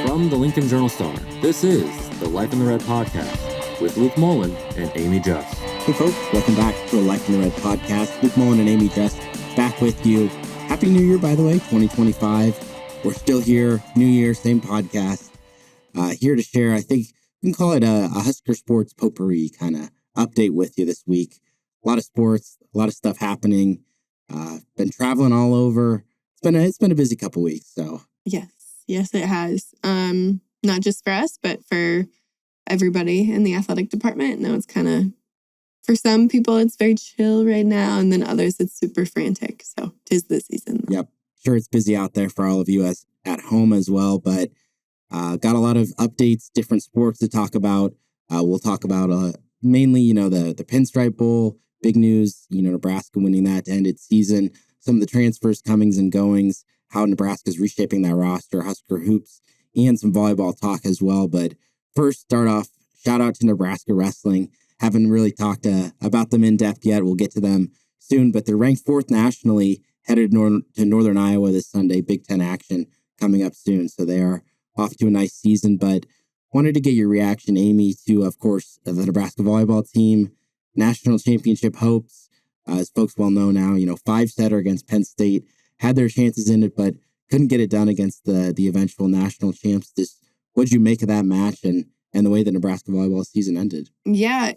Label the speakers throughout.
Speaker 1: From the Lincoln Journal-Star, this is the Life in the Red podcast with Luke Mullin and Amie Just.
Speaker 2: Hey folks, welcome back to a Life in the Red podcast. Luke Mullin and Amie Just back with you. Happy New Year, by the way, 2025. We're still here, New Year, same podcast. Here to share, I think we can call it a Husker sports potpourri kind of update with you this week. A lot of sports, a lot of stuff happening. Been traveling all over. It's been a busy couple weeks, so.
Speaker 3: Yes, it has. Not just for us, but for everybody in the athletic department. Now it's kind of, for some people, it's very chill right now, and then others, it's super frantic. So 'tis the season.
Speaker 2: Yep. Sure, it's busy out there for all of you as at home as well, but got a lot of updates, different sports to talk about. We'll talk about mainly, the Pinstripe Bowl, big news, Nebraska winning that to end its season, some of the transfers, comings and goings, how Nebraska's reshaping that roster, Husker hoops, and some volleyball talk as well. But first, start off, shout out to Nebraska wrestling. Haven't really talked about them in depth yet. We'll get to them soon, but they're ranked 4th nationally, headed to Northern Iowa this Sunday. Big Ten action coming up soon. So they are off to a nice season, but wanted to get your reaction, Amie, to, of course, the Nebraska volleyball team, national championship hopes. As folks well know now, 5-setter against Penn State, had their chances in it, but couldn't get it done against the eventual national champs. What'd you make of that match and the way the Nebraska volleyball season ended?
Speaker 3: Yeah,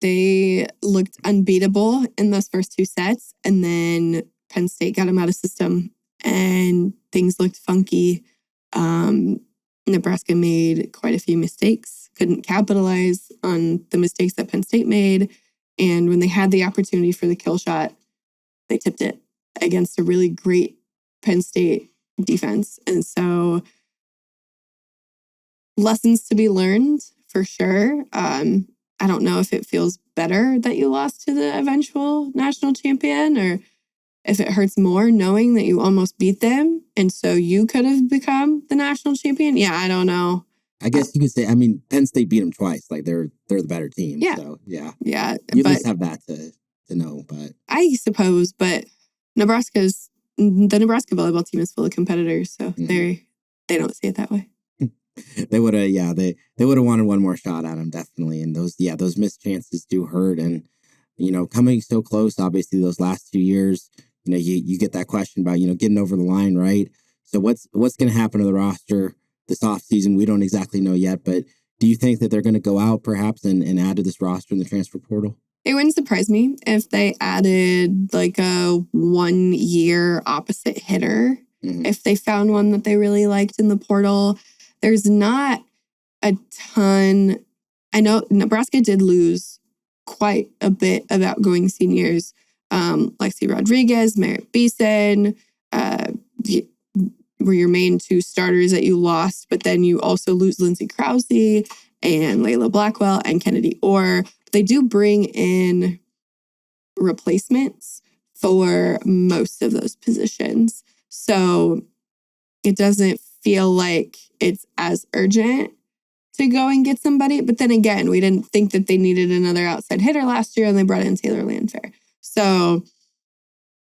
Speaker 3: they looked unbeatable in those first 2 sets, and then Penn State got them out of system, and things looked funky. Nebraska made quite a few mistakes, couldn't capitalize on the mistakes that Penn State made, and when they had the opportunity for the kill shot, they tipped it against a really great Penn State defense. And so lessons to be learned for sure. I don't know if it feels better that you lost to the eventual national champion or if it hurts more knowing that you almost beat them and so you could have become the national champion. Yeah, I don't know.
Speaker 2: I guess you could say, Penn State beat them twice. Like they're the better team.
Speaker 3: Yeah.
Speaker 2: So, yeah.
Speaker 3: Yeah.
Speaker 2: You at least have that to know, but.
Speaker 3: I suppose, but the Nebraska volleyball team is full of competitors, so they don't see it that way.
Speaker 2: They would have, they would have wanted one more shot at him, definitely. And those missed chances do hurt. And, coming so close, obviously, those last 2 years, you get that question about, getting over the line, right? So what's going to happen to the roster this offseason? We don't exactly know yet, but do you think that they're going to go out perhaps and add to this roster in the transfer portal?
Speaker 3: It wouldn't surprise me if they added like a 1-year opposite hitter. Mm-hmm. If they found one that they really liked in the portal. There's not a ton. I know Nebraska did lose quite a bit of outgoing seniors. Lexi Rodriguez, Merritt Beeson were your main 2 starters that you lost, but then you also lose Lindsay Krause and Layla Blackwell and Kennedy Orr. They do bring in replacements for most of those positions. So it doesn't feel like it's as urgent to go and get somebody. But then again, we didn't think that they needed another outside hitter last year and they brought in Taylor Landfair. So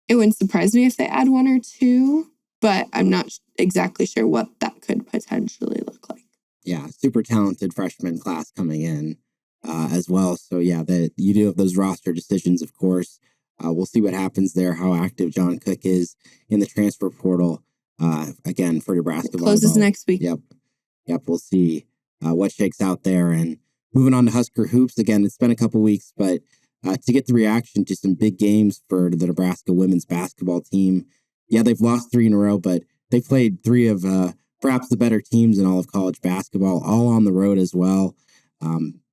Speaker 3: it wouldn't surprise me if they add 1 or 2, but I'm not exactly sure what that could potentially look like.
Speaker 2: Yeah, super talented freshman class coming in as well. So yeah, you do have those roster decisions, of course. We'll see what happens there, how active John Cook is in the transfer portal. Again, for Nebraska.
Speaker 3: Closes
Speaker 2: volleyball.
Speaker 3: Next week.
Speaker 2: Yep. We'll see what shakes out there. And moving on to Husker hoops. Again, it's been a couple weeks, but to get the reaction to some big games for the Nebraska women's basketball team. Yeah, they've lost 3 in a row, but they played 3 of perhaps the better teams in all of college basketball, all on the road as well.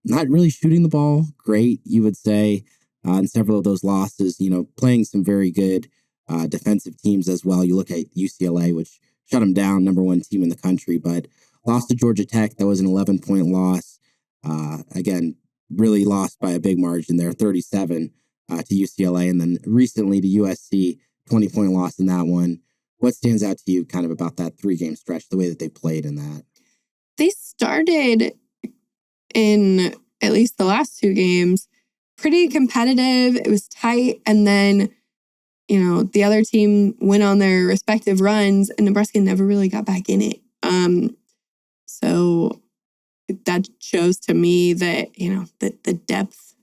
Speaker 2: Not really shooting the ball great, you would say, in several of those losses, playing some very good defensive teams as well. You look at UCLA, which shut them down, number 1 team in the country, but lost to Georgia Tech. That was an 11-point loss. Again, really lost by a big margin there, 37 to UCLA. And then recently to USC, 20-point loss in that one. What stands out to you kind of about that 3-game stretch, the way that they played in that?
Speaker 3: They started in at least the last 2 games pretty competitive. It was tight. And then, the other team went on their respective runs and Nebraska never really got back in it. So that shows to me that, that the depth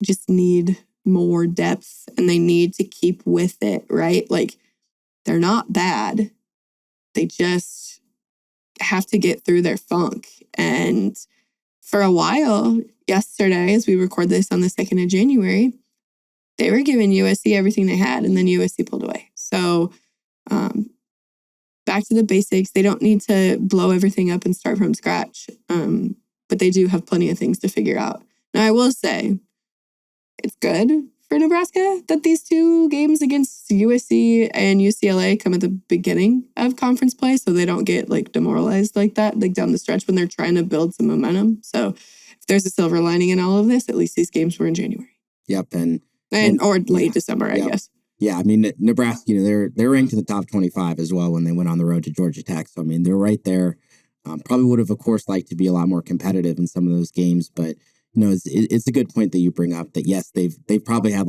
Speaker 3: just need more depth and they need to keep with it, right? Like, they're not bad. They just have to get through their funk. And for a while, yesterday, as we record this on the 2nd of January, they were giving USC everything they had, and then USC pulled away. So back to the basics. They don't need to blow everything up and start from scratch, but they do have plenty of things to figure out. Now, I will say, it's good for Nebraska that these 2 games against USC and UCLA come at the beginning of conference play, so they don't get demoralized like that, down the stretch when they're trying to build some momentum. So if there's a silver lining in all of this, at least these games were in January.
Speaker 2: Yep, and
Speaker 3: or late December, I guess.
Speaker 2: Yeah, I mean, Nebraska, they're ranked in the top 25 as well when they went on the road to Georgia Tech. So, I mean, they're right there. Probably would have, of course, liked to be a lot more competitive in some of those games, but it's a good point that you bring up that, yes, they've probably had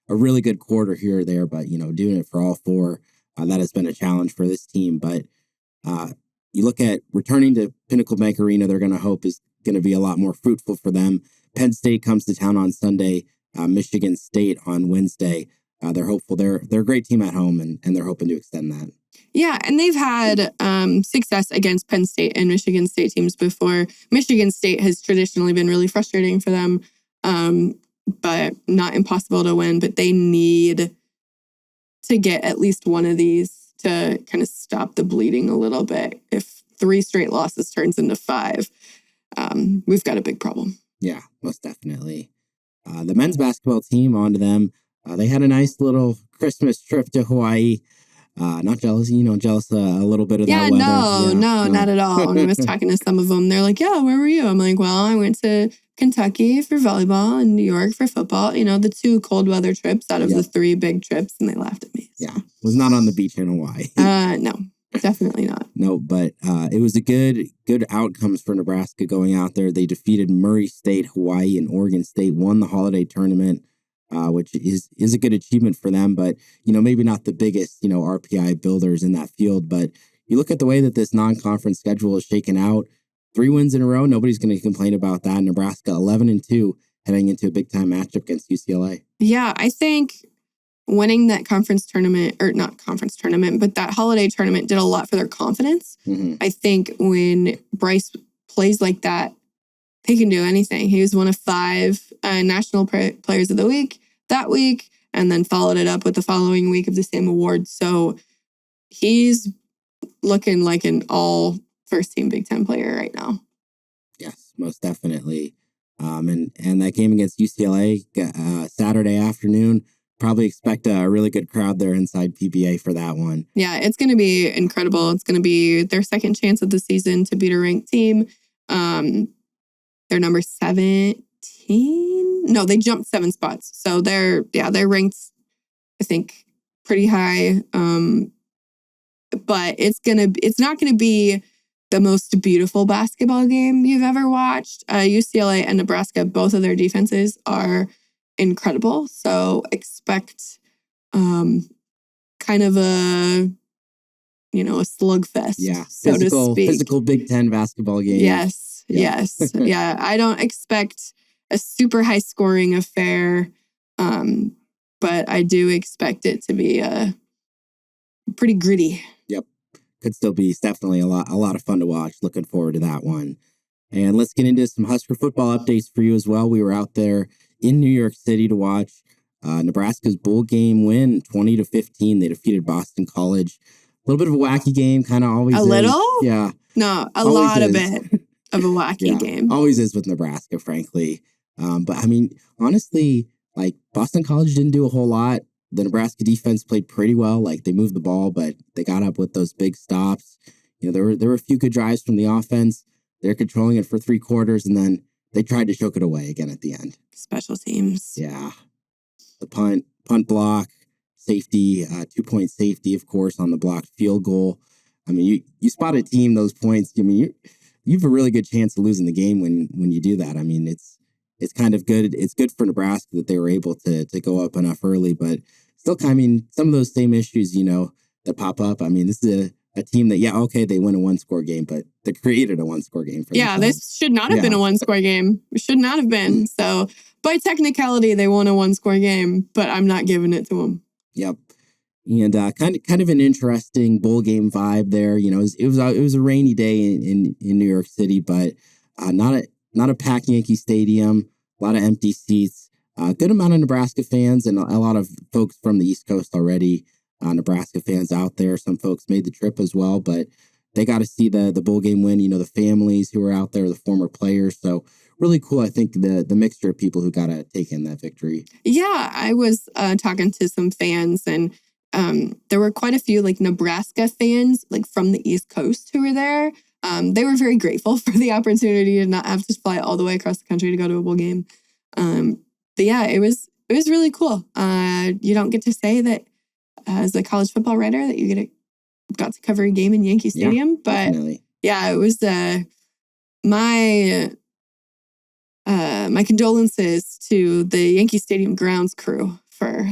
Speaker 2: a really good quarter here or there, but, doing it for all 4, that has been a challenge for this team. But you look at returning to Pinnacle Bank Arena, they're going to hope is going to be a lot more fruitful for them. Penn State comes to town on Sunday, Michigan State on Wednesday. They're hopeful. They're a great team at home, and they're hoping to extend that.
Speaker 3: Yeah, and they've had success against Penn State and Michigan State teams before. Michigan State has traditionally been really frustrating for them, but not impossible to win. But they need to get at least one of these to kind of stop the bleeding a little bit. If 3 straight losses turns into 5, we've got a big problem.
Speaker 2: Yeah, most definitely. The men's basketball team, on to them. They had a nice little Christmas trip to Hawaii. Not jealous, jealous a little bit of that weather.
Speaker 3: No, not at all. When I was talking to some of them, they're like, yeah, where were you? I'm like, well, I went to Kentucky for volleyball and New York for football. The 2 cold weather trips out of the 3 big trips, and they laughed at me. So.
Speaker 2: Yeah, was not on the beach in Hawaii.
Speaker 3: No, definitely not.
Speaker 2: No, but it was a good outcomes for Nebraska going out there. They defeated Murray State, Hawaii, and Oregon State, won the holiday tournament. Which is a good achievement for them, but, maybe not the biggest, RPI builders in that field. But you look at the way that this non-conference schedule is shaken out, 3 wins in a row, nobody's going to complain about that. Nebraska 11-2 heading into a big-time matchup against UCLA.
Speaker 3: Yeah, I think winning that conference tournament, or not conference tournament, but that holiday tournament did a lot for their confidence. Mm-hmm. I think when Bryce plays like that, he can do anything. He was one of 5 National Players of the Week that week, and then followed it up with the following week of the same award. So he's looking like an all first-team Big Ten player right now.
Speaker 2: Yes, most definitely. And that game against UCLA Saturday afternoon, probably expect a really good crowd there inside PBA for that one.
Speaker 3: Yeah, it's going to be incredible. It's going to be their second chance of the season to beat a ranked team. They're number 17. No, they jumped 7 spots. So they're ranked, I think, pretty high. But it's not gonna be the most beautiful basketball game you've ever watched. UCLA and Nebraska, both of their defenses are incredible. So expect kind of a slugfest.
Speaker 2: Yeah,
Speaker 3: so to speak.
Speaker 2: Physical Big Ten basketball game.
Speaker 3: Yes. Yes. Yeah. I don't expect a super high scoring affair, but I do expect it to be pretty gritty.
Speaker 2: Yep. Could still be definitely a lot of fun to watch. Looking forward to that one. And let's get into some Husker football updates for you as well. We were out there in New York City to watch Nebraska's bowl game win 20-15. They defeated Boston College. A little bit of a wacky game, kind of always.
Speaker 3: A little?
Speaker 2: Yeah.
Speaker 3: No, a lot of it. Of a wacky game.
Speaker 2: Always is with Nebraska, frankly. But I mean, honestly, Boston College didn't do a whole lot. The Nebraska defense played pretty well. They moved the ball, but they got up with those big stops. There were a few good drives from the offense. They're controlling it for 3 quarters, and then they tried to choke it away again at the end.
Speaker 3: Special teams.
Speaker 2: Yeah. The punt block, safety, 2-point safety, of course, on the blocked field goal. I mean, you spot a team, those points. I mean, you have a really good chance of losing the game when you do that. I mean, it's kind of good. It's good for Nebraska that they were able to go up enough early, but still, I mean, some of those same issues, that pop up. I mean, this is a team that, they win a one-score game, but they created a one-score game for
Speaker 3: Yeah,
Speaker 2: themselves.
Speaker 3: this should not have been a one-score game. It should not have been. So by technicality, they won a one-score game, but I'm not giving it to them.
Speaker 2: Yep. And kind of an interesting bowl game vibe there. You know, it was a rainy day in New York City, but not a packed Yankee Stadium. A lot of empty seats. Good amount of Nebraska fans and a lot of folks from the East Coast already. Nebraska fans out there. Some folks made the trip as well, but they got to see the bowl game win. You know, the families who were out there, the former players. So really cool. I think the mixture of people who got to take in that victory.
Speaker 3: Yeah, I was talking to some fans, and there were quite a few like Nebraska fans, like from the East Coast, who were there. They were very grateful for the opportunity to not have to fly all the way across the country to go to a bowl game. But yeah, it was really cool. You don't get to say that as a college football writer that you got to cover a game in Yankee Stadium, but
Speaker 2: Definitely.
Speaker 3: yeah, it was my condolences to the Yankee Stadium grounds crew for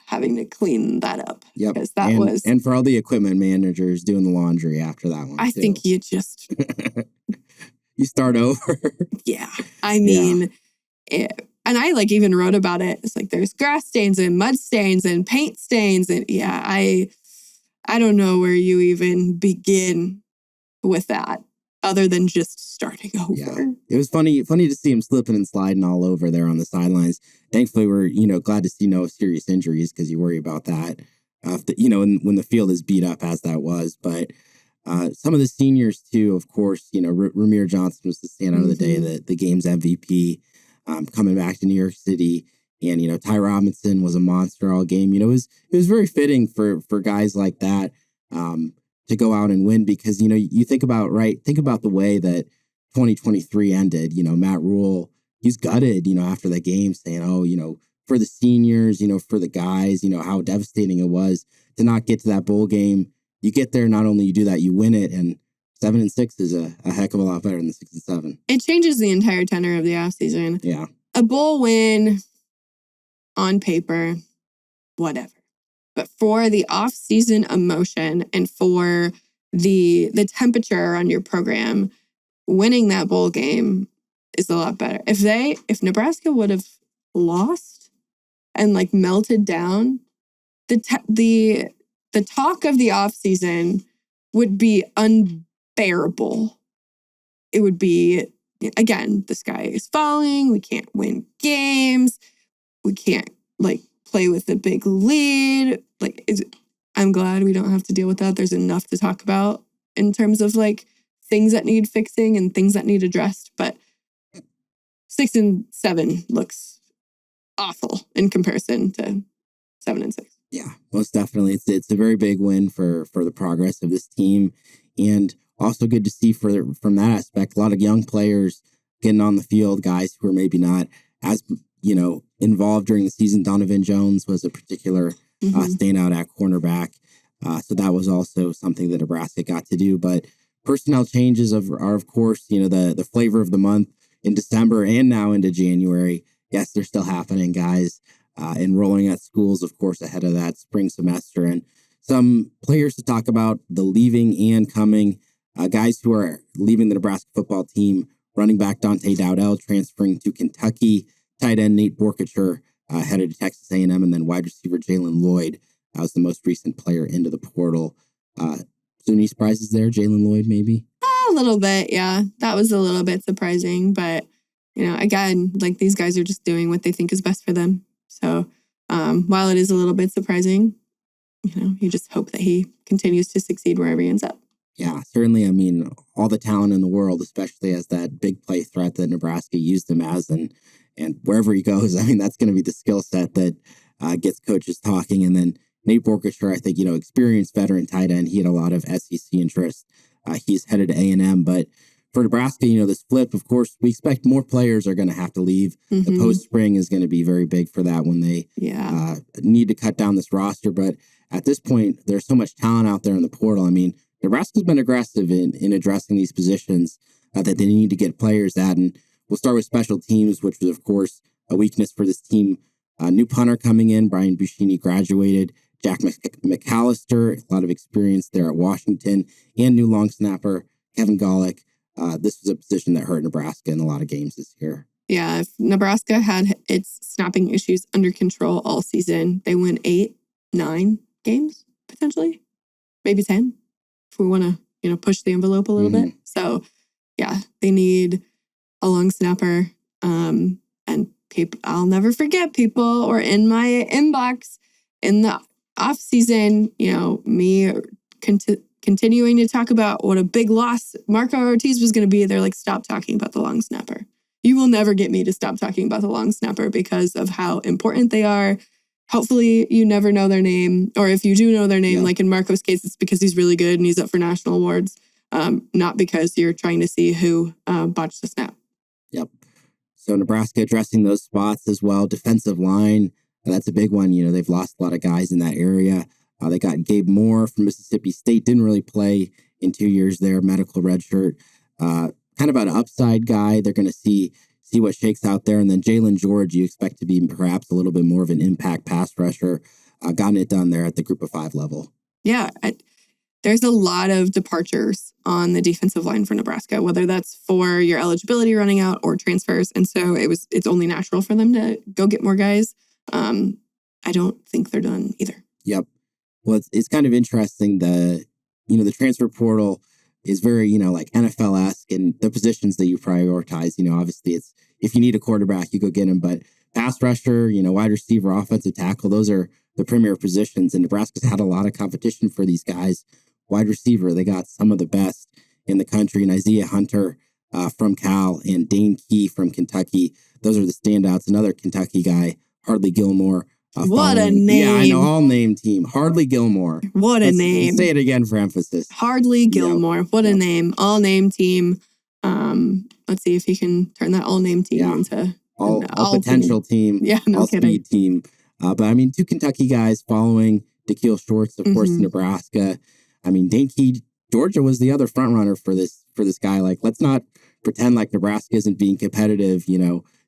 Speaker 3: having to clean that up.
Speaker 2: Yep.
Speaker 3: Because that
Speaker 2: and for all the equipment managers doing the laundry after that one.
Speaker 3: I think you just
Speaker 2: you start over.
Speaker 3: Yeah. I mean, and I like even wrote about it. It's like there's grass stains and mud stains and paint stains. And yeah, I don't know where you even begin with that other than just starting over.
Speaker 2: Yeah. It was funny to see him slipping and sliding all over there on the sidelines. Thankfully, we're, glad to see no serious injuries because you worry about that, when the field is beat up as that was. But some of the seniors too, of course, Ramir Johnson was the standout of the day, the game's MVP. Coming back to New York City, and Ty Robinson was a monster all game. It was very fitting for guys like that to go out and win because you think about the way that 2023 ended. Matt Rhule, he's gutted after the game, saying, for the seniors, for the guys, how devastating it was to not get to that bowl game. You get there, not only you do that, you win it, and 7-6 is a heck of a lot better than 6-7.
Speaker 3: It changes the entire tenor of the offseason.
Speaker 2: Yeah.
Speaker 3: A bowl win on paper, whatever. But for the offseason emotion and for the temperature on your program, winning that bowl game is a lot better. If Nebraska would have lost and like melted down, the talk of the offseason would be unbearable. It would be, again, the sky is falling. We can't win games. We can't play with a big lead. I'm glad we don't have to deal with that. There's enough to talk about in terms of things that need fixing and things that need addressed. But 6-7 looks awful in comparison to 7-6.
Speaker 2: Yeah, most definitely. It's a very big win for the progress of this team. And also good to see from that aspect, a lot of young players getting on the field, guys who are maybe not as, involved during the season. Donovan Jones was a particular standout at cornerback. So that was also something that Nebraska got to do. But personnel changes are of course, the flavor of the month in December and now into January. Yes, they're still happening, guys. Enrolling at schools, of course, ahead of that spring semester. And some players to talk about, the leaving and coming, guys who are leaving the Nebraska football team. Running back Dante Dowdell transferring to Kentucky. Tight end Nate Borkacher headed to Texas A&M. And then wide receiver Jalen Lloyd was the most recent player into the portal. So any surprises there? Jalen Lloyd, maybe?
Speaker 3: A little bit, yeah. That was a little bit surprising. But, again, these guys are just doing what they think is best for them. So while it is a little bit surprising, you just hope that he continues to succeed wherever he ends up.
Speaker 2: Yeah, certainly. I mean, all the talent in the world, especially as that big play threat that Nebraska used him as, and wherever he goes, I mean, that's going to be the skill set that gets coaches talking. And then Nate Borkacher, I think, experienced veteran tight end. He had a lot of SEC interest. He's headed to A&M, but for Nebraska, this flip, of course, we expect more players are going to have to leave. The post-spring is going to be very big for that when they need to cut down this roster. But at this point, there's so much talent out there in the portal. I mean, Nebraska's been aggressive in addressing these positions that they need to get players at. And we'll start with special teams, which was, of course, a weakness for this team. New punter coming in, Brian Buschini graduated. Jack McAllister, a lot of experience there at Washington, and new long snapper Kevin Golick. This was a position that hurt Nebraska in a lot of games this year.
Speaker 3: Yeah, if Nebraska had its snapping issues under control all season, they win 8, 9 games, potentially. Maybe 10, if we want to, push the envelope a little bit. So, yeah, they need a long snapper. And I'll never forget, people were in my inbox in the off season, me continuing to talk about what a big loss Marco Ortiz was going to be. They're like, stop talking about the long snapper. You will never get me to stop talking about the long snapper because of how important they are. Hopefully you never know their name, or if you do know their name, like in Marco's case, it's because he's really good and he's up for national awards, not because you're trying to see who botched the snap.
Speaker 2: Yep. So Nebraska addressing those spots as well. Defensive line, that's a big one. They've lost a lot of guys in that area. They got Gabe Moore from Mississippi State, didn't really play in 2 years there, medical redshirt. Kind of an upside guy. They're going to see what shakes out there. And then Jalen George, you expect to be perhaps a little bit more of an impact pass rusher. Gotten it done there at the group of 5 level.
Speaker 3: Yeah, there's a lot of departures on the defensive line for Nebraska, whether that's for your eligibility running out or transfers. And so it's only natural for them to go get more guys. I don't think they're done either.
Speaker 2: Yep. Well, it's kind of interesting. The transfer portal is very, like NFL-esque, and the positions that you prioritize, obviously it's, if you need a quarterback, you go get him, but pass rusher, wide receiver, offensive tackle, those are the premier positions. And Nebraska's had a lot of competition for these guys. Wide receiver, they got some of the best in the country, and Isaiah Hunter from Cal and Dane Key from Kentucky. Those are the standouts. Another Kentucky guy, Hardly Gilmore.
Speaker 3: What a name.
Speaker 2: Yeah, I know, all-name team. Hardly Gilmore.
Speaker 3: What a name.
Speaker 2: Say it again for emphasis.
Speaker 3: Hardly Gilmore. Yep. What a name. All-name team. Let's see if he can turn that all-name team into
Speaker 2: all potential team.
Speaker 3: Yeah, no
Speaker 2: all
Speaker 3: kidding.
Speaker 2: Speed team. But I mean, 2 Kentucky guys following Da'Keel Shorts, of course, in Nebraska. I mean, Dane Key, Georgia was the other front runner for this guy. Like, let's not pretend like Nebraska isn't being competitive,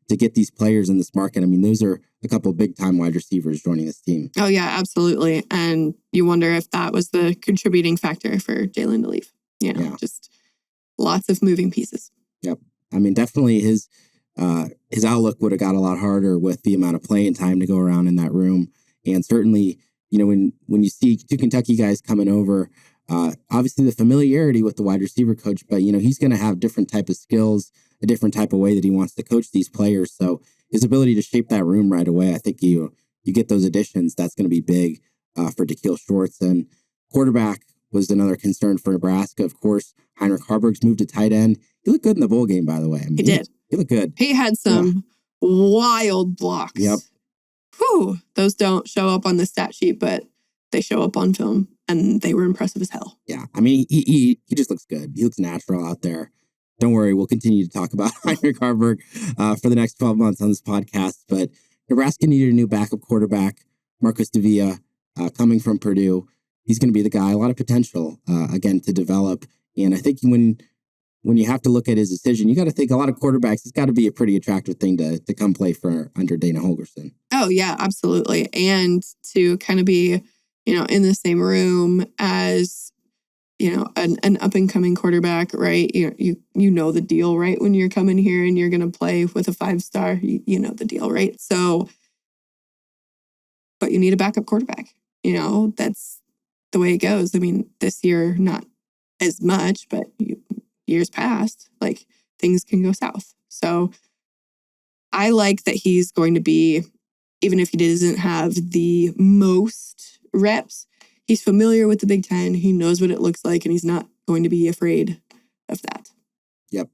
Speaker 2: to get these players in this market. I mean, those are a couple of big-time wide receivers joining this team.
Speaker 3: Oh, yeah, absolutely. And you wonder if that was the contributing factor for Jalen to leave. Just lots of moving pieces.
Speaker 2: Yep. I mean, definitely his outlook would have got a lot harder with the amount of playing time to go around in that room. And certainly, when you see 2 Kentucky guys coming over, obviously the familiarity with the wide receiver coach, but, he's going to have different type of skills, a different type of way that he wants to coach these players. So his ability to shape that room right away, I think you get those additions. That's going to be big for Da'Keel Shorts. And quarterback was another concern for Nebraska. Of course, Heinrich Harburg's moved to tight end. He looked good in the bowl game, by the way. I mean,
Speaker 3: he did.
Speaker 2: He looked good.
Speaker 3: He had some wild blocks.
Speaker 2: Yep.
Speaker 3: Whew. Those don't show up on the stat sheet, but they show up on film, and they were impressive as hell.
Speaker 2: Yeah. I mean, he just looks good. He looks natural out there. Don't worry, we'll continue to talk about Heinrich Harburg for the next 12 months on this podcast. But Nebraska needed a new backup quarterback, Marcus Davia, coming from Purdue. He's going to be the guy. A lot of potential, again, to develop. And I think when you have to look at his decision, you got to think a lot of quarterbacks, it's got to be a pretty attractive thing to come play for under Dana Holgorsen.
Speaker 3: Oh, yeah, absolutely. And to kind of be, in the same room as an up-and-coming quarterback, right? You know the deal, right? When you're coming here and you're going to play with a 5-star, you know the deal, right? So, but you need a backup quarterback. That's the way it goes. I mean, this year, not as much, but years past, like, things can go south. So I like that he's going to be, even if he doesn't have the most reps, he's familiar with the Big Ten. He knows what it looks like, and he's not going to be afraid of that.
Speaker 2: Yep.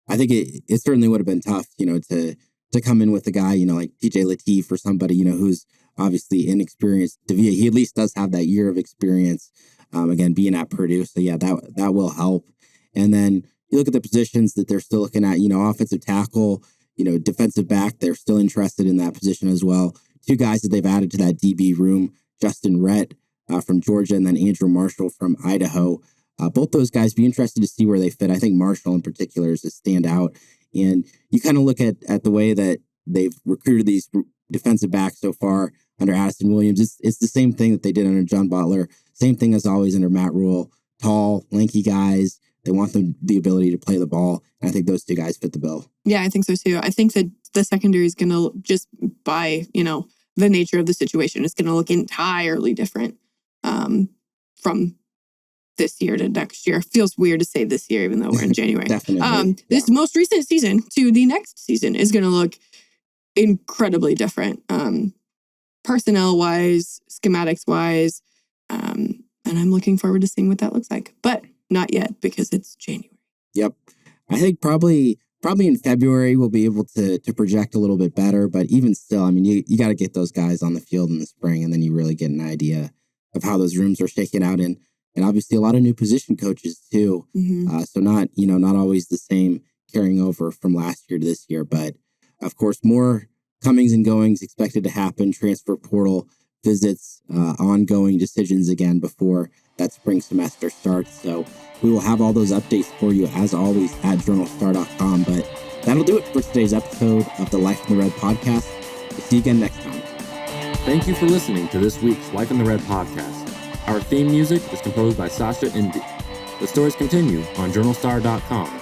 Speaker 2: I think it certainly would have been tough, to come in with a guy, like TJ Lateef or somebody, who's obviously inexperienced. Davia, he at least does have that year of experience, again, being at Purdue. So, yeah, that will help. And then you look at the positions that they're still looking at, offensive tackle, defensive back. They're still interested in that position as well. 2 guys that they've added to that DB room, Justin Rhett from Georgia, and then Andrew Marshall from Idaho. Both those guys, be interested to see where they fit. I think Marshall in particular is a standout. And you kind of look at the way that they've recruited these defensive back so far under Addison Williams. It's the same thing that they did under John Butler. Same thing as always under Matt Rhule. Tall, lanky guys. They want the ability to play the ball. And I think those two guys fit the bill.
Speaker 3: Yeah, I think so too. I think that the secondary is going to, just by, the nature of the situation, it's going to look entirely different from this year to next year. Feels weird to say this year, even though we're in January.
Speaker 2: Definitely.
Speaker 3: This most recent season to the next season is going to look incredibly different, personnel-wise, schematics-wise, and I'm looking forward to seeing what that looks like. But not yet, because it's January.
Speaker 2: Yep. I think probably in February we'll be able to project a little bit better. But even still, I mean, you got to get those guys on the field in the spring, and then you really get an idea of how those rooms are shaking out. And obviously a lot of new position coaches too.
Speaker 3: Mm-hmm.
Speaker 2: So not always the same carrying over from last year to this year. But of course, more comings and goings expected to happen. Transfer portal visits, ongoing decisions again before that spring semester starts. So we will have all those updates for you as always at journalstar.com. But that'll do it for today's episode of the Life in the Red podcast. We'll see you again next time.
Speaker 1: Thank you for listening to this week's Life in the Red podcast. Our theme music is composed by Sasha Indy. The stories continue on journalstar.com.